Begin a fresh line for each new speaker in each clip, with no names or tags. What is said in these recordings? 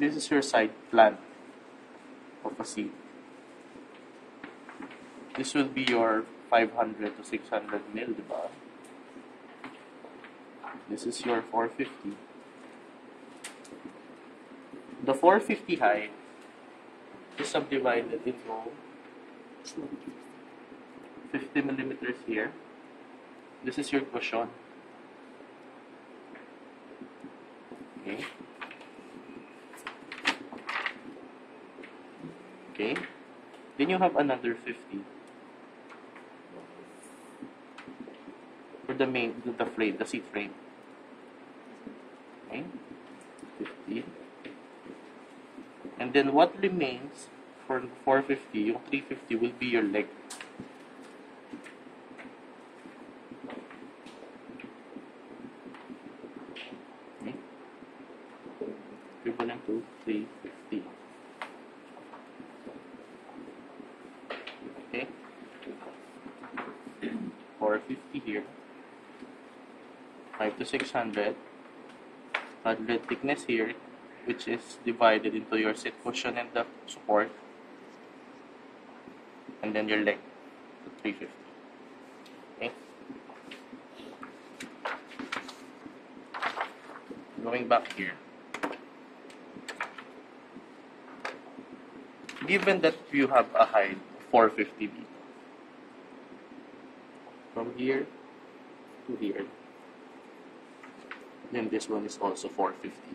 This is your side plan of a seat. This will be your 500 to 600 mil, diba? This is your 450. The 450 height is subdivided into 50 millimeters here. This is your cushion. Okay. Okay. Then you have another 50 for the frame, the seat frame. Okay. 50. And then what remains for 450, yung 350 will be your leg. Okay. Equivalent to 350. Okay. 450 here. 5 to 600. 100 thickness here, which is divided into your seat cushion and the support, and then your leg to 350. Okay. Going back here. Given that you have a height of 450 dito, from here to here, then this one is also 450.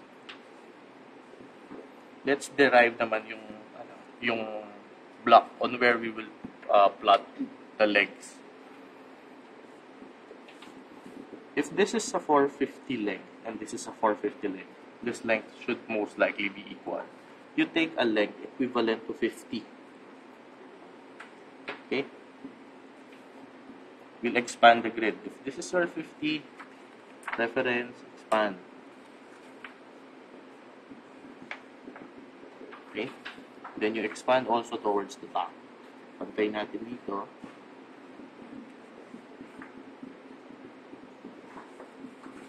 Let's derive naman yung block on where we will plot the legs. If this is a 450 length and this is a 450 length, this length should most likely be equal. You take a length equivalent to 50. Okay? We'll expand the grid. If this is our 50 reference, expand. Okay? Then you expand also towards the top. Pantay natin dito.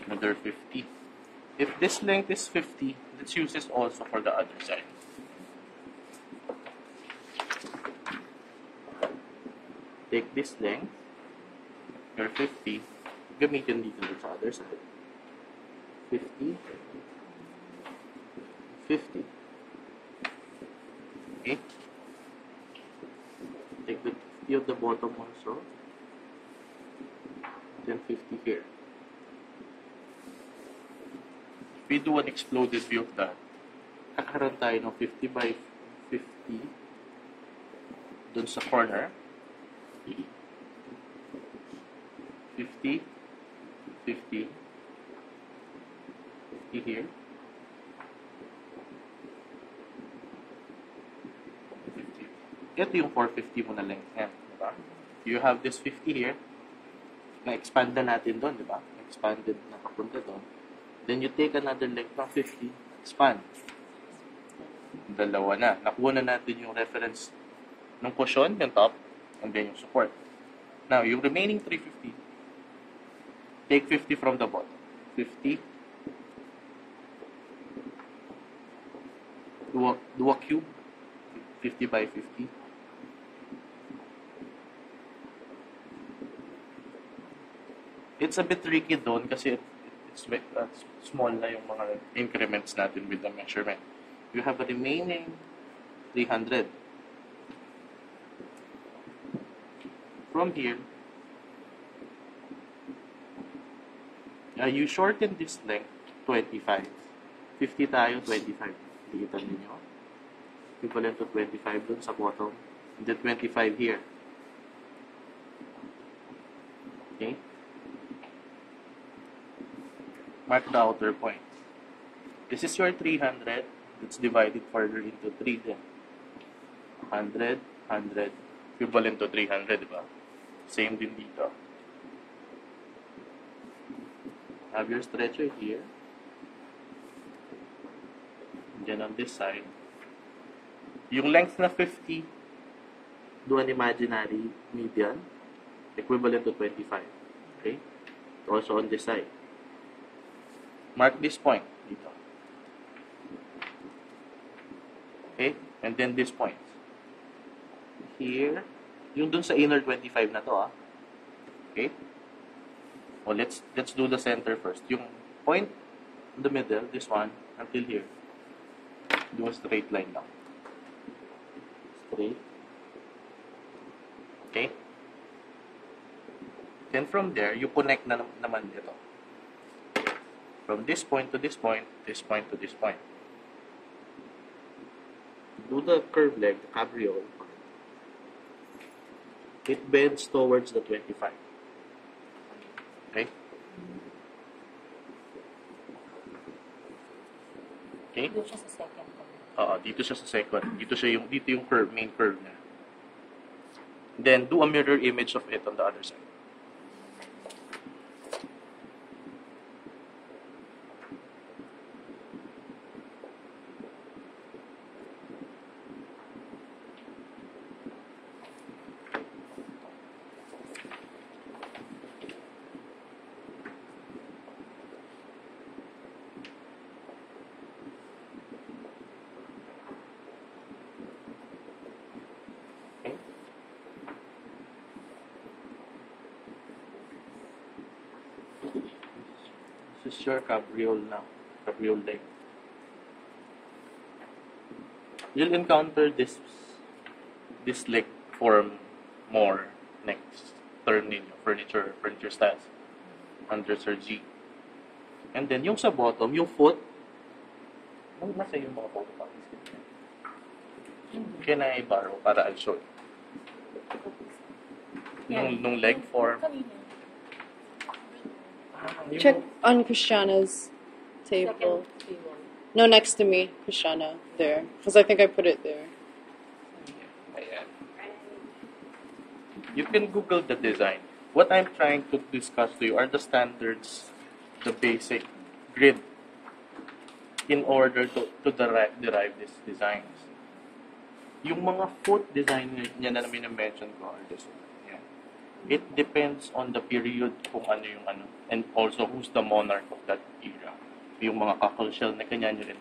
Another 50. If this length is 50, let's use this also for the other side. Take this length, your 50, gamitin dito sa other side. 50, 50. Okay? Take the 50 of the bottom also, then 50 here. If we do an exploded view of that, kakaroon tayo ng 50 by 50 dun sa corner. 50, 50, 50 here, 50. Ito yung 450 mo na length yan, diba? You have this 50 here, na-expand na natin doon, diba? Expanded na kapunta doon. Then you take another length ng 50, expand. Dalawa na. Nakuha na natin yung reference ng cushion, yung top, and then yung support. Now, yung remaining 350, take 50 from the bottom. 50. Do a cube. 50 by 50. It's a bit tricky doon kasi it's small na yung mga increments natin with the measurement. You have a remaining 300. From here, you shorten this length to 25. 50 tayo, 25. Kita ninyo. Equivalent to 25 dun sa bottom. And then 25 here. Okay? Mark the outer point. This is your 300. It's divided further into 3 then. 100, 100. Equivalent to 300, diba? Same din dito. Have your stretcher here. And then on this side, yung length na 50, do an imaginary median, equivalent to 25. Okay? Also on this side. Mark this point dito. Okay? And then this point. Here, yung dun sa inner 25 na to, Okay? Well, let's do the center first. Yung point in the middle, this one, until here. Do a straight line lang. Straight. Okay? Then from there, you connect na naman ito. From this point to this point, this point to this point. Do the curved leg, the cabriole. It bends towards the 25. Okay? Okay?
Dito siya sa second.
Dito siya sa second. Dito yung curve, main curve niya. Then, do a mirror image of it on the other side. This is your cabriole now. Cabriole leg. You'll encounter this leg form more next turn ninyo, furniture styles under Sir G. And then yung sa bottom, yung foot, nasa yung mga photocopies. Can I borrow para I'll show you? Nung leg form.
Check on Christiana's table. No, next to me, Christiana, there. Because I think I put it there.
You can Google the design. What I'm trying to discuss to you are the standards, the basic grid, in order to derive these designs. Yung mga foot design niya na mention ko are this one. Yeah. It depends on the period kung ano yung ano, and also who's the monarch of that era. Yung mga cockle shell na kanya nyo rin